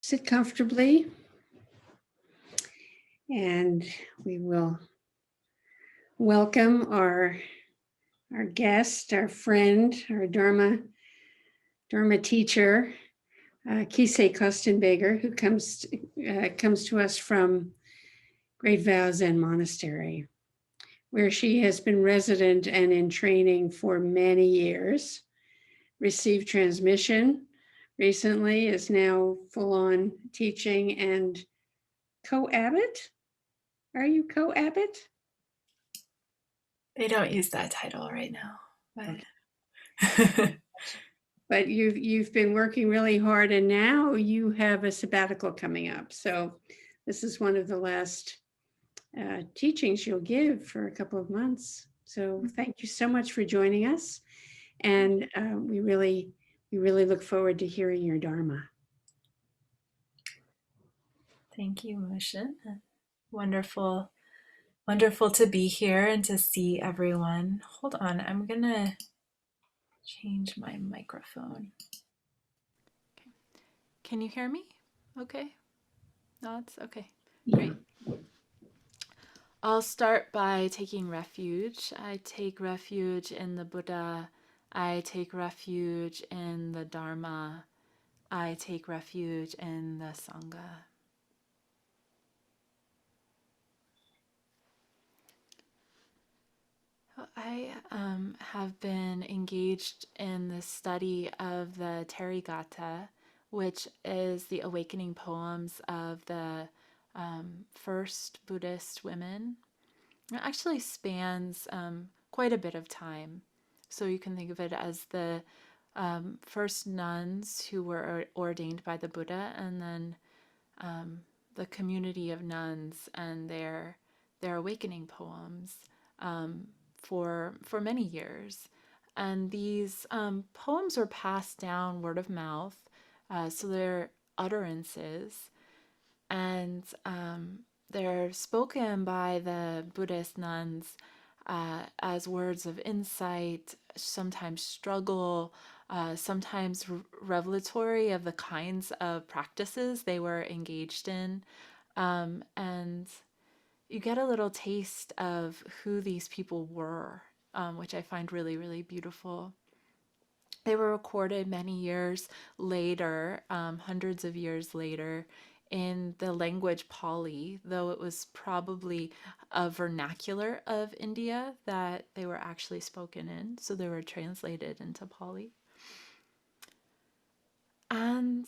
Sit comfortably, and we will welcome our guest, our friend, our Dharma teacher, Kisei Costenbader, who comes to us from Great Vow Zen Monastery, where she has been resident and in training for many years. Received transmission recently, is now full on teaching and co-abbot. Are you co-abbot? They don't use that title right now, Okay. but But you've been working really hard, and now you have a sabbatical coming up. So this is one of the last teachings you'll give for a couple of months. So thank you so much for joining us, and we really look forward to hearing your Dharma. thank you, Mushin. Wonderful, wonderful to be here and to see everyone. Hold on, I'm gonna change my microphone. Can you hear me? Okay. No, it's okay. Great. I'll start by taking refuge. I take refuge in the Buddha. I take refuge in the Dharma. I take refuge in the Sangha. I have been engaged in the study of the Therigatha, which is the awakening poems of the first Buddhist women. It actually spans quite a bit of time. So you can think of it as the first nuns who were ordained by the Buddha, and then the community of nuns and their awakening poems for many years. And these poems are passed down word of mouth, so they're utterances, and they're spoken by the Buddhist nuns as words of insight, sometimes struggle, sometimes revelatory of the kinds of practices they were engaged in. And you get a little taste of who these people were, which I find really, really beautiful. They were recorded many years later, hundreds of years later, in the language Pali, though it was probably a vernacular of India that they were actually spoken in. So they were translated into Pali. And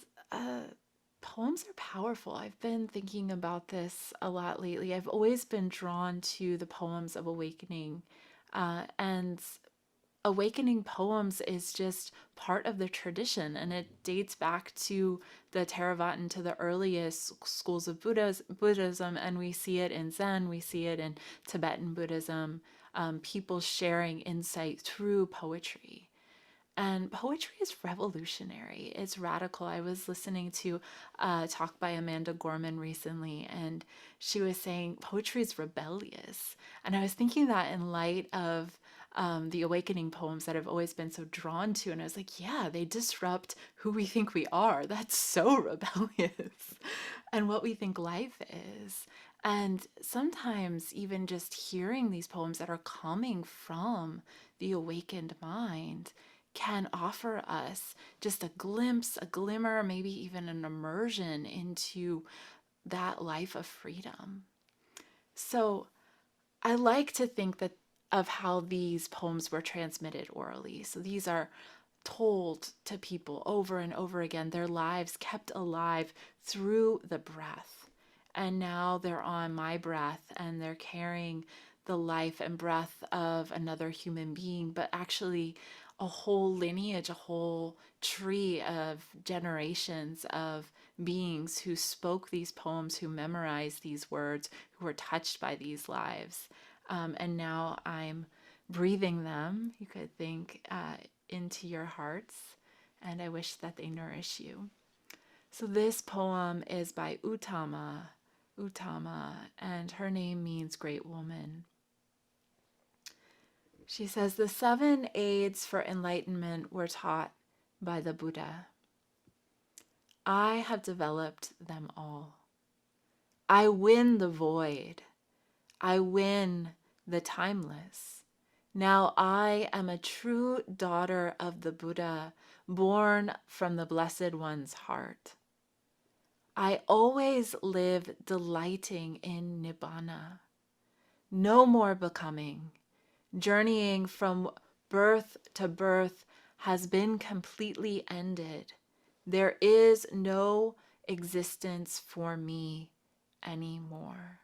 poems are powerful. I've been thinking about this a lot lately. I've always been drawn to the poems of awakening. And awakening poems is just part of the tradition, and it dates back to the Theravada, to the earliest schools of Buddhism, and we see it in Zen, we see it in Tibetan Buddhism, people sharing insight through poetry. And poetry is revolutionary. It's radical. I was listening to a talk by Amanda Gorman recently, and she was saying poetry is rebellious. And I was thinking that in light of the awakening poems that I've always been so drawn to. And I was like, yeah, they disrupt who we think we are. That's so rebellious. And what we think life is. And sometimes even just hearing these poems that are coming from the awakened mind can offer us just a glimpse, a glimmer, maybe even an immersion into that life of freedom. So I like to think that of how these poems were transmitted orally. So these are told to people over and over again, their lives kept alive through the breath. And now they're on my breath and they're carrying the life and breath of another human being, but actually a whole lineage, a whole tree of generations of beings who spoke these poems, who memorized these words, who were touched by these lives. And now I'm breathing them, you could think, into your hearts, and I wish that they nourish you. So this poem is by Uttama, and her name means great woman. She says, the 7 aids for enlightenment were taught by the Buddha. I have developed them all. I win the void. I win the timeless. Now I am a true daughter of the Buddha, born from the Blessed One's heart. I always live delighting in Nibbana. No more becoming. Journeying from birth to birth has been completely ended. There is no existence for me anymore.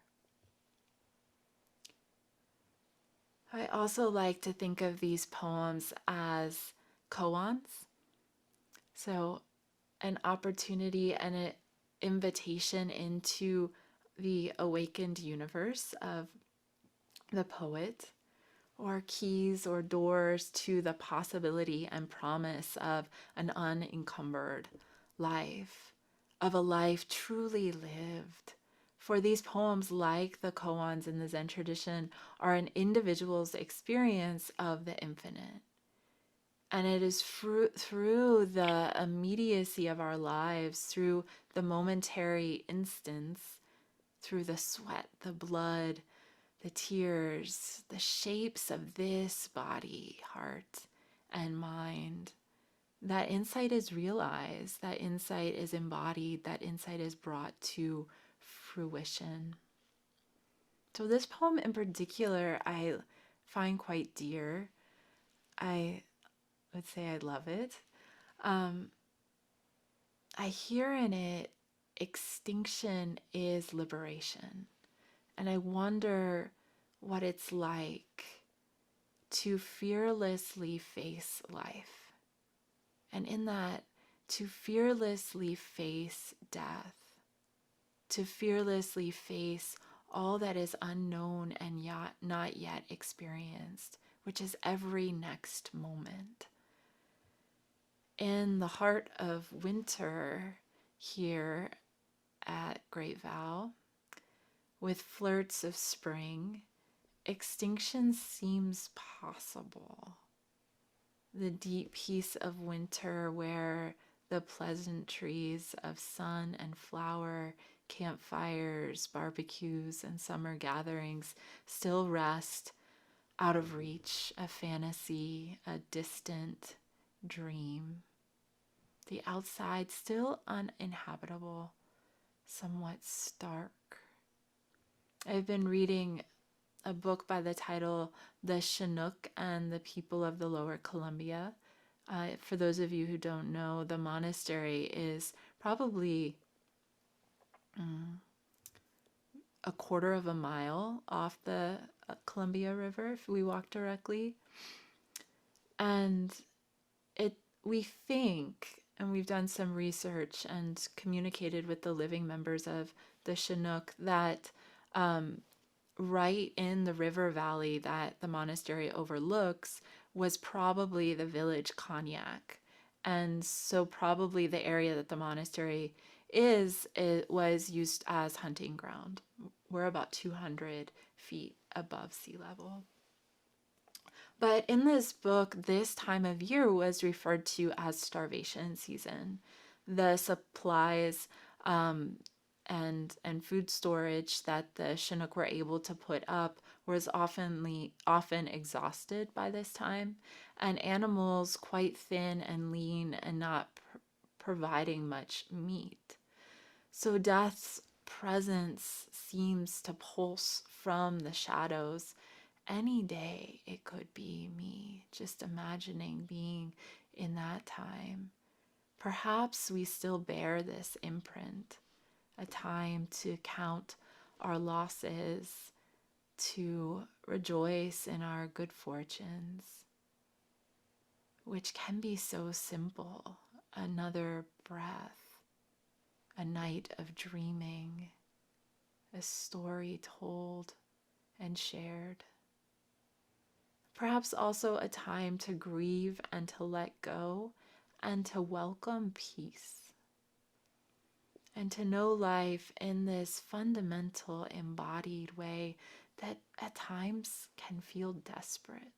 I also like to think of these poems as koans. So, an opportunity and an invitation into the awakened universe of the poet, or keys or doors to the possibility and promise of an unencumbered life, of a life truly lived. For these poems, like the koans in the Zen tradition, are an individual's experience of the infinite. And it is through the immediacy of our lives, through the momentary instance, through the sweat, the blood, the tears, the shapes of this body, heart, and mind, that insight is realized, that insight is embodied, that insight is brought to fruition. So, this poem in particular, I find quite dear. I would say I love it. Um, I hear in it, extinction is liberation. And I wonder what it's like to fearlessly face life. And in that, to fearlessly face death, to fearlessly face all that is unknown and yet not yet experienced, which is every next moment. In the heart of winter here at Great Vow, with flirts of spring, extinction seems possible. The deep peace of winter, where the pleasantries of sun and flower, campfires, barbecues, and summer gatherings still rest out of reach, a fantasy, a distant dream. The outside still uninhabitable, somewhat stark. I've been reading a book by the title The Chinook and the People of the Lower Columbia. For those of you who don't know, the monastery is probably a quarter of a mile off the Columbia River if we walk directly. And we think, and we've done some research and communicated with the living members of the Chinook, that right in the river valley that the monastery overlooks was probably the village Cognac. And so probably the area that the monastery it was used as hunting ground. We're about 200 feet above sea level. But in this book, this time of year was referred to as starvation season. The supplies and food storage that the Chinook were able to put up was often exhausted by this time, and animals quite thin and lean and not providing much meat. So death's presence seems to pulse from the shadows. Any day it could be me, just imagining being in that time. Perhaps we still bear this imprint, a time to count our losses, to rejoice in our good fortunes, which can be so simple. Another breath, a night of dreaming, a story told and shared. Perhaps also a time to grieve and to let go and to welcome peace. And to know life in this fundamental embodied way that at times can feel desperate.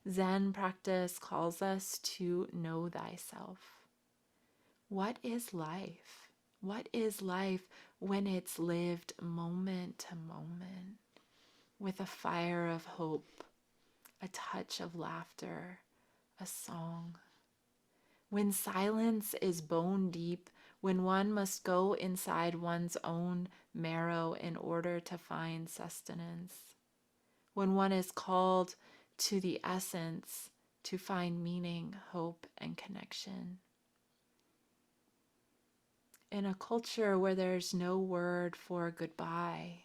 Zen practice calls us to know thyself. What is life? What is life when it's lived moment to moment with a fire of hope, a touch of laughter, a song? When silence is bone deep, when one must go inside one's own marrow in order to find sustenance, when one is called to the essence to find meaning, hope, and connection. In a culture where there's no word for goodbye,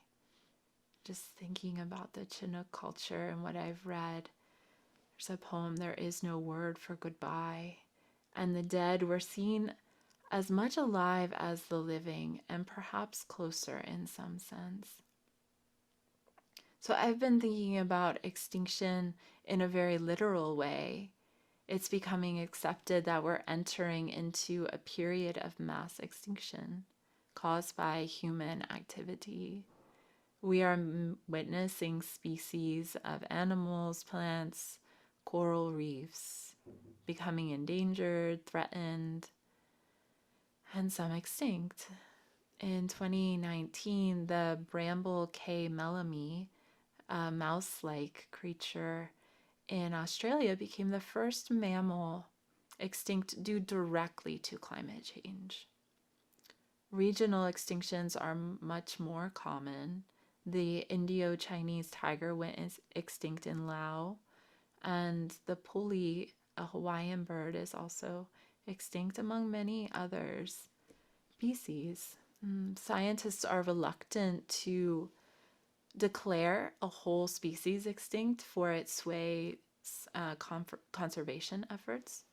just thinking about the Chinook culture and what I've read, there's a poem, "There is no word for goodbye." And the dead were seen as much alive as the living, and perhaps closer in some sense. So I've been thinking about extinction in a very literal way. It's becoming accepted that we're entering into a period of mass extinction caused by human activity. We are witnessing species of animals, plants, coral reefs becoming endangered, threatened, and some extinct. In 2019, the bramble K. melami, a mouse-like creature in Australia, became the first mammal extinct due directly to climate change. Regional extinctions are much more common. The Indo-Chinese tiger went extinct in Laos, and the puli, a Hawaiian bird, is also extinct among many other species. Scientists are reluctant to declare a whole species extinct for its sway conservation efforts,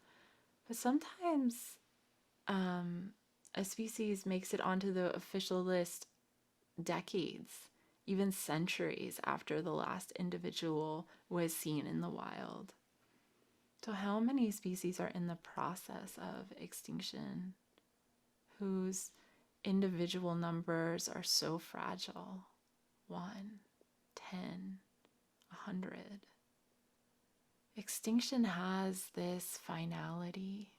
but sometimes a species makes it onto the official list decades, even centuries after the last individual was seen in the wild. So, how many species are in the process of extinction whose individual numbers are so fragile? 1, 10, 100. Extinction has this finality.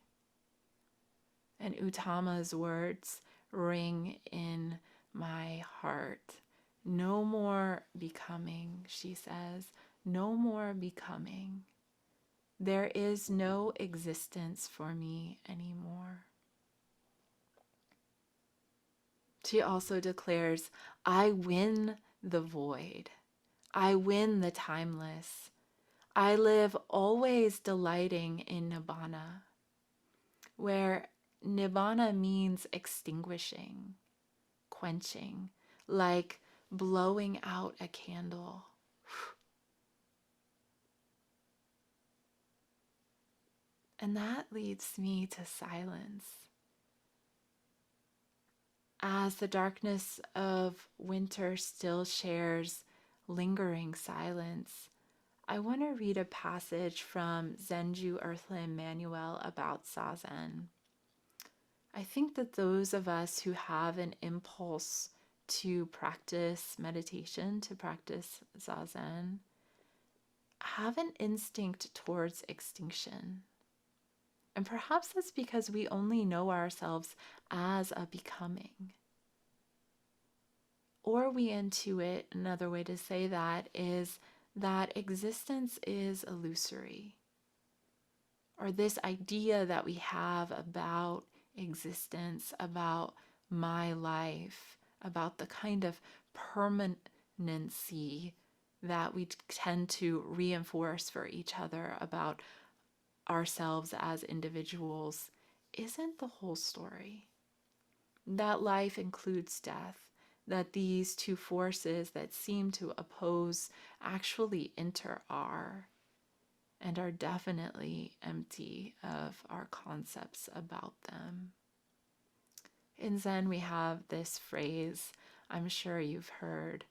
And Utama's words ring in my heart. No more becoming, she says, no more becoming. There is no existence for me anymore. She also declares, I win the void. I win the timeless. I live always delighting in Nibbana, where Nibbana means extinguishing, quenching, like blowing out a candle. And that leads me to silence. As the darkness of winter still shares lingering silence, I want to read a passage from Zenju Earthland Manual about Zazen. I think that those of us who have an impulse to practice meditation, to practice Zazen, have an instinct towards extinction. And perhaps that's because we only know ourselves as a becoming. Or we intuit, another way to say that is that existence is illusory. Or this idea that we have about existence, about my life, about the kind of permanency that we tend to reinforce for each other about ourselves as individuals, isn't the whole story. That life includes death, that these two forces that seem to oppose actually inter-are and are definitely empty of our concepts about them. In Zen, we have this phrase I'm sure you've heard,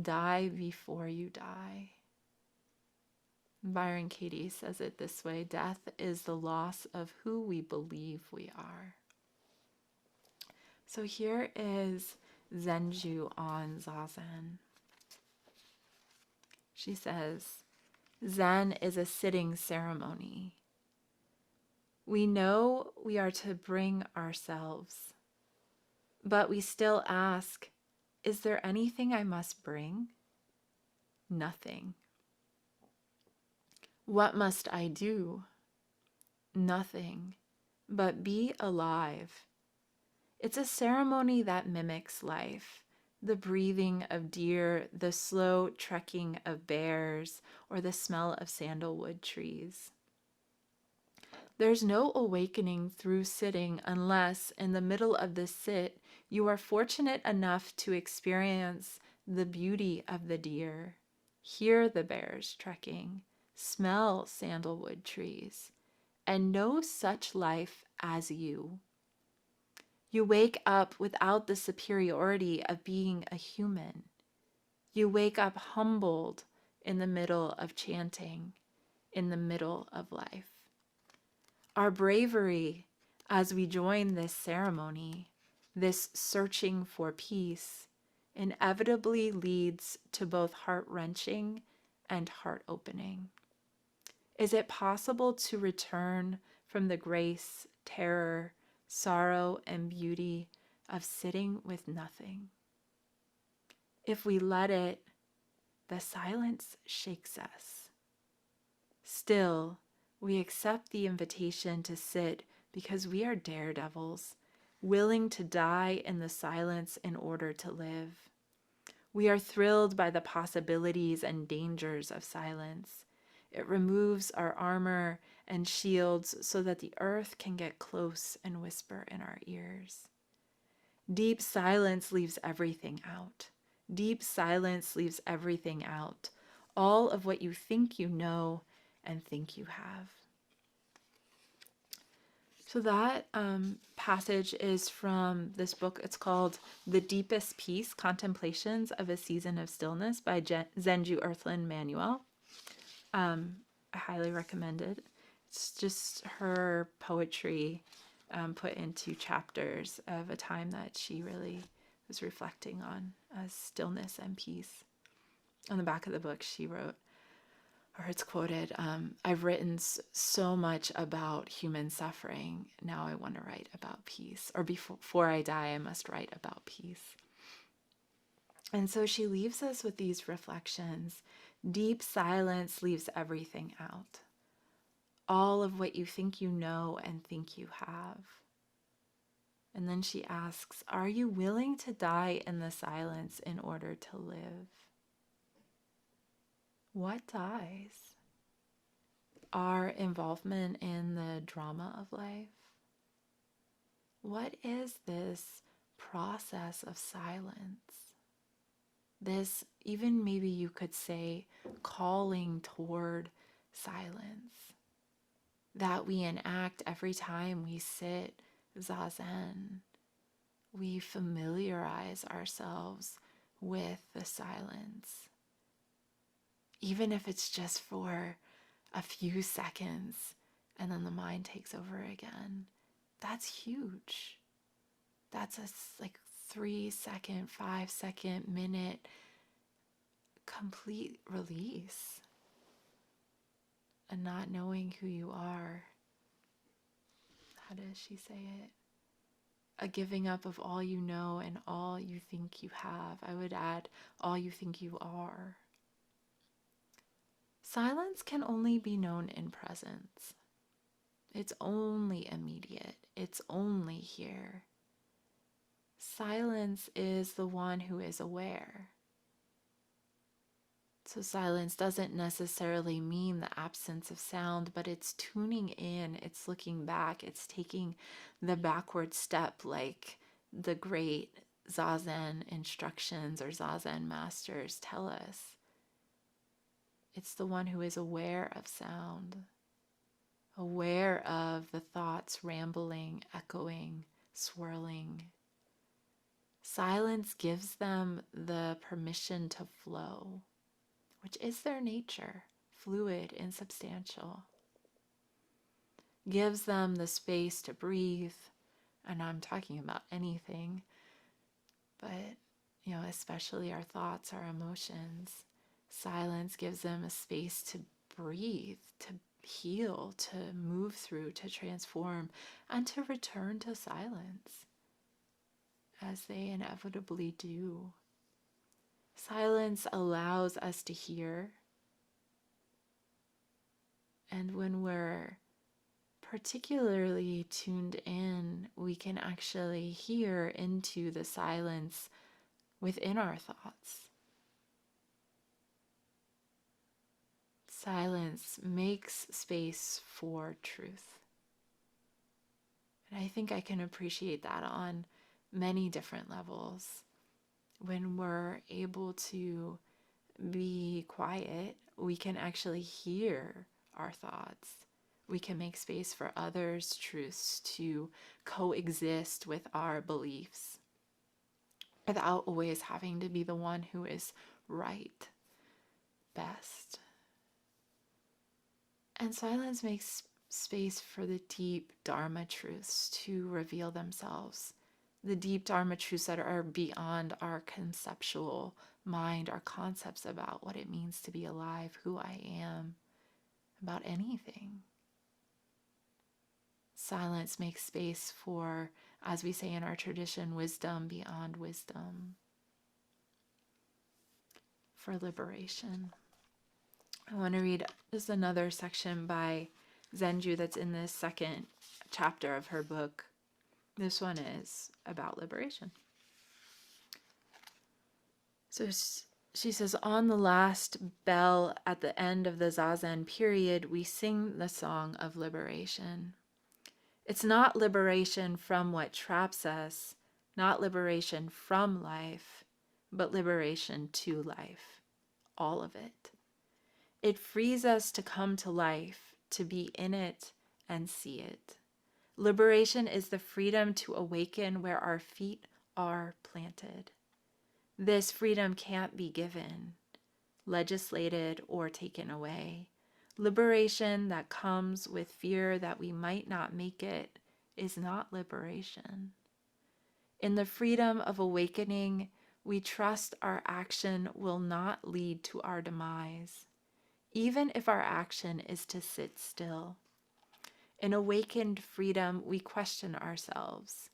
die before you die. Byron Katie says it this way, death is the loss of who we believe we are. So here is Zenju on Zazen. She says, Zen is a sitting ceremony. We know we are to bring ourselves, but we still ask, is there anything I must bring? Nothing. What must I do? Nothing, but be alive. It's a ceremony that mimics life. The breathing of deer, the slow trekking of bears, or the smell of sandalwood trees. There's no awakening through sitting unless, in the middle of the sit, you are fortunate enough to experience the beauty of the deer, hear the bears trekking, smell sandalwood trees, and know such life as you. You wake up without the superiority of being a human. You wake up humbled in the middle of chanting, in the middle of life. Our bravery as we join this ceremony, this searching for peace, inevitably leads to both heart-wrenching and heart-opening. Is it possible to return from the grace, terror, sorrow, and beauty of sitting with nothing? If we let it, the silence shakes us. Still, we accept the invitation to sit because we are daredevils, willing to die in the silence in order to live. We are thrilled by the possibilities and dangers of silence. It removes our armor and shields so that the earth can get close and whisper in our ears. Deep silence leaves everything out. Deep silence leaves everything out. All of what you think you know and think you have. So that passage is from this book. It's called The Deepest Peace, Contemplations of a Season of Stillness by Zenju Earthland Manuel. I highly recommend it. It's just her poetry put into chapters of a time that she really was reflecting on as stillness and peace. On the back of the book, she wrote, or it's quoted, I've written so much about human suffering. Now I want to write about peace. Or before I die, I must write about peace. And so she leaves us with these reflections. Deep silence leaves everything out. All of what you think you know and think you have. And then she asks, are you willing to die in the silence in order to live? What dies? Our involvement in the drama of life? What is this process of silence? This, even maybe you could say, calling toward silence that we enact every time we sit zazen. We familiarize ourselves with the silence, even if it's just for a few seconds and then the mind takes over again. That's huge. That's a 3-second, 5-second, minute complete release and not knowing who you are. How does she say it? A giving up of all you know and all you think you have. I would add all you think you are. Silence can only be known in presence. It's only immediate. It's only here. Silence is the one who is aware. So silence doesn't necessarily mean the absence of sound, but it's tuning in, it's looking back, it's taking the backward step like the great Zazen instructions or Zazen masters tell us. It's the one who is aware of sound, aware of the thoughts rambling, echoing, swirling. Silence gives them the permission to flow, which is their nature, fluid, insubstantial. Gives them the space to breathe, and I'm talking about anything, but especially our thoughts, our emotions. Silence gives them a space to breathe, to heal, to move through, to transform, and to return to silence, as they inevitably do. Silence allows us to hear, and when we're particularly tuned in, we can actually hear into the silence within our thoughts. Silence makes space for truth. And I think I can appreciate that on many different levels. When we're able to be quiet, we can actually hear our thoughts. We can make space for others' truths to coexist with our beliefs without always having to be the one who is right, best. And silence makes space for the deep Dharma truths to reveal themselves. The deep Dharma truths that are beyond our conceptual mind, our concepts about what it means to be alive, who I am, about anything. Silence makes space for, as we say in our tradition, wisdom beyond wisdom, for liberation. I want to read just another section by Zenju that's in this second chapter of her book. This one is about liberation. So she says, on the last bell at the end of the Zazen period, we sing the song of liberation. It's not liberation from what traps us, not liberation from life, but liberation to life, all of it. It frees us to come to life, to be in it and see it. Liberation is the freedom to awaken where our feet are planted. This freedom can't be given, legislated, or taken away. Liberation that comes with fear that we might not make it is not liberation. In the freedom of awakening, we trust our action will not lead to our demise, even if our action is to sit still. In awakened freedom, we question ourselves.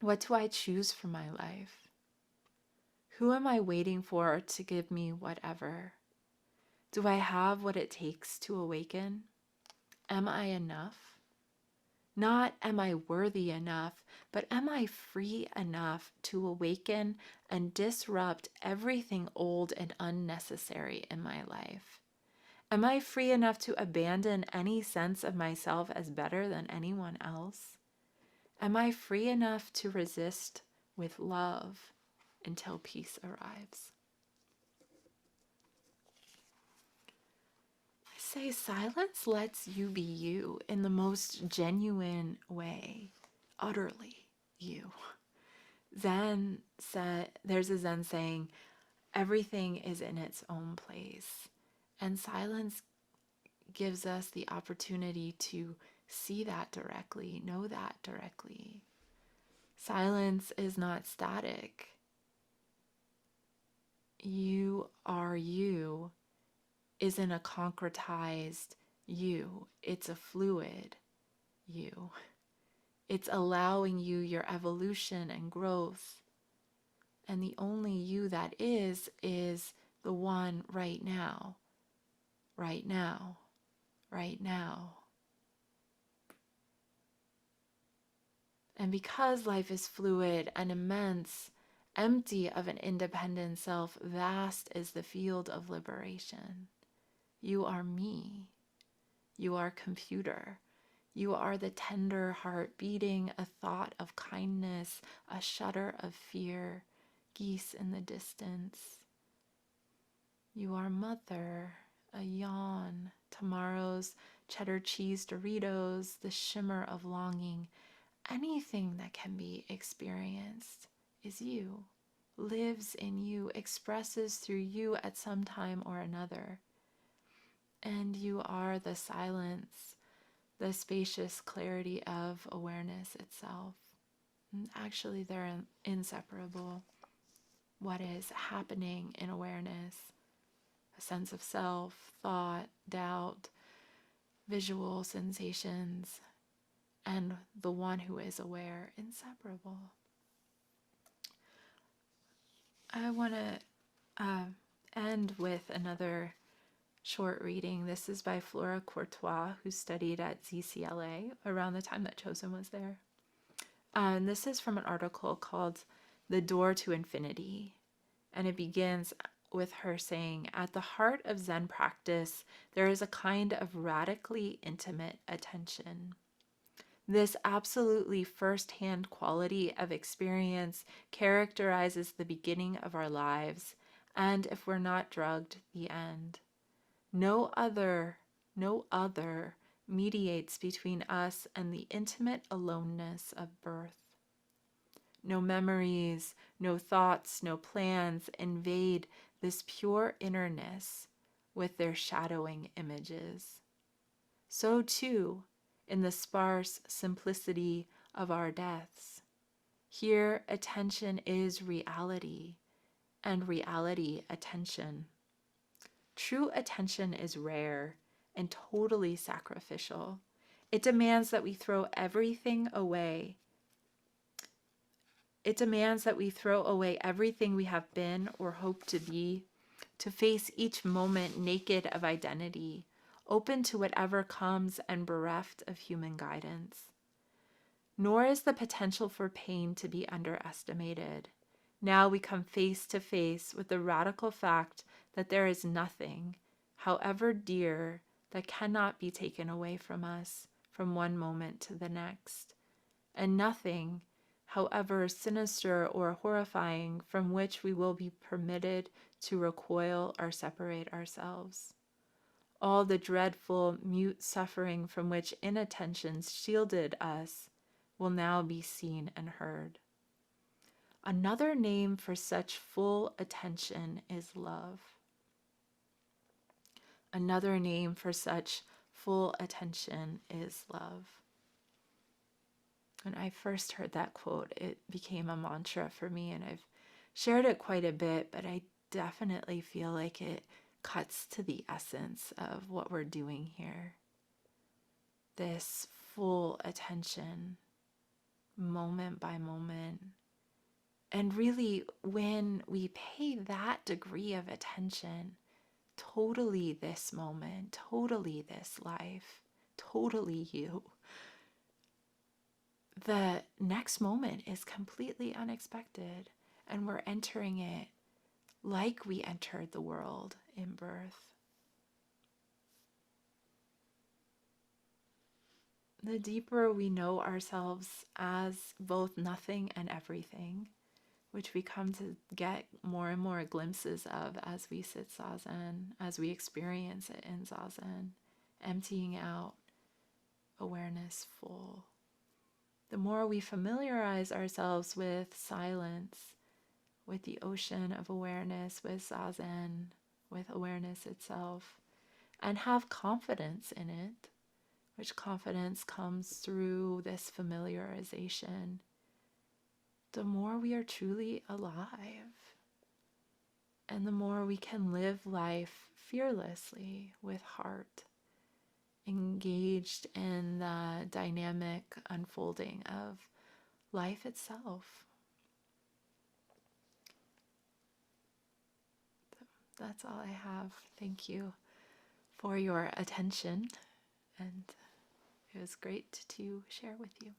What do I choose for my life? Who am I waiting for to give me whatever? Do I have what it takes to awaken? Am I enough? Not am I worthy enough, but am I free enough to awaken and disrupt everything old and unnecessary in my life? Am I free enough to abandon any sense of myself as better than anyone else? Am I free enough to resist with love until peace arrives? I say silence lets you be you in the most genuine way, utterly you. There's a Zen saying, everything is in its own place. And silence gives us the opportunity to see that directly, know that directly. Silence is not static. You are you isn't a concretized you. It's a fluid you. It's allowing you your evolution and growth. And the only you that is the one right now, right now, right now. And because life is fluid and immense, empty of an independent self, vast is the field of liberation. You are me. You are computer. You are the tender heart beating, a thought of kindness, a shudder of fear, geese in the distance. You are mother, a yawn, tomorrow's cheddar cheese Doritos, the shimmer of longing. Anything that can be experienced is you, lives in you, expresses through you at some time or another. And you are the silence, the spacious clarity of awareness itself. And actually, they're inseparable. What is happening in awareness a sense of self, thought, doubt, visual sensations, and the one who is aware, inseparable. I want to end with another short reading. This is by Flora Courtois, who studied at ZCLA around the time that Chosen was there. And this is from an article called The Door to Infinity. And it begins with her saying, "At the heart of Zen practice, there is a kind of radically intimate attention. This absolutely first-hand quality of experience characterizes the beginning of our lives, and if we're not drugged, the end. No other mediates between us and the intimate aloneness of birth. No memories, no thoughts, no plans invade this pure innerness with their shadowing images. So too, in the sparse simplicity of our deaths, here attention is reality, and reality attention. True attention is rare and totally sacrificial. It demands that we throw everything away. It demands that we throw away everything we have been or hope to be, to face each moment naked of identity, open to whatever comes and bereft of human guidance. Nor is the potential for pain to be underestimated. Now we come face to face with the radical fact that there is nothing, however dear, that cannot be taken away from us from one moment to the next, and nothing, however sinister or horrifying, from which we will be permitted to recoil or separate ourselves. All the dreadful, mute suffering from which inattention shielded us will now be seen and heard. Another name for such full attention is love. Another name for such full attention is love." When I first heard that quote, it became a mantra for me, and I've shared it quite a bit, but I definitely feel like it cuts to the essence of what we're doing here. This full attention, moment by moment. And really, when we pay that degree of attention, totally this moment, totally this life, totally you, the next moment is completely unexpected, and we're entering it like we entered the world in birth. The deeper we know ourselves as both nothing and everything, which we come to get more and more glimpses of as we sit Zazen, as we experience it in Zazen, emptying out, awareness full. The more we familiarize ourselves with silence, with the ocean of awareness, with Zazen, with awareness itself, and have confidence in it, which confidence comes through this familiarization, the more we are truly alive, and the more we can live life fearlessly with heart, engaged in the dynamic unfolding of life itself. That's all I have. Thank you for your attention, and it was great to share with you.